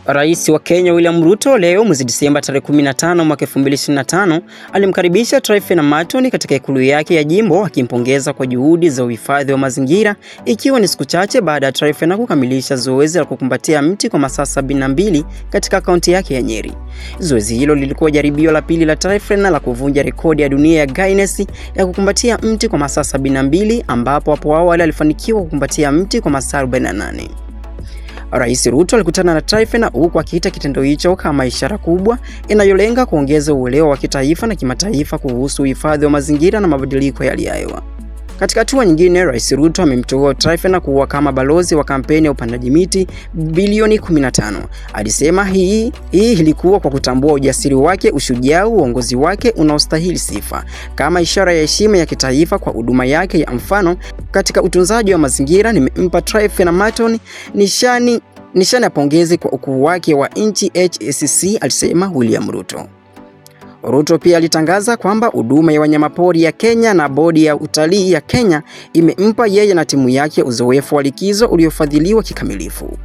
Rais wa Kenya William Ruto leo mwezi Disemba tarehe 15 mwaka 2025 alimkaribisha Trifena Maton katika ikulu yake ya jimbo akimpongeza kwa juhudi za uhifadhi wa mazingira, ikiwa ni siku chache baada ya Trifena kukamilisha zoezi la kukumbatia mti kwa masaa 72 katika kaunti yake ya Nyeri. Zoezi hilo lilikuwa jaribio la pili la Trifena la kuvunja rekodi ya dunia ya Guinness ya kukumbatia mti kwa masaa 72, ambapo hapo awali alifanikiwa kukumbatia mti kwa masaa 48. Rais Ruto alikutana na Trifena huku akiita kitendo hicho kama ishara kubwa inayolenga kuongeza uelewa wa kitaifa na kimataifa kuhusu uhifadhi wa mazingira na mabadiliko ya hali ya hewa. Katika hatua nyingine, Rais Ruto amemteua Trifena kuwa kama balozi wa kampeni ya upandaji miti bilioni 15. Alisema hii ilikuwa kwa kutambua ujasiri wake, ushujaa, uongozi wake unaostahili sifa, kama ishara ya heshima ya kitaifa kwa huduma yake ya mfano katika utunzaji wa mazingira. Nimempa Trifena Maton nishani ya pongezi kwa ukuu wake wa nchi HSC, alisema William Ruto. Ruto pia alitangaza kwamba huduma ya wanyamapori ya Kenya na bodi ya utalii ya Kenya imempa yeye na timu yake uzoefu wa likizo uliofadhiliwa kikamilifu.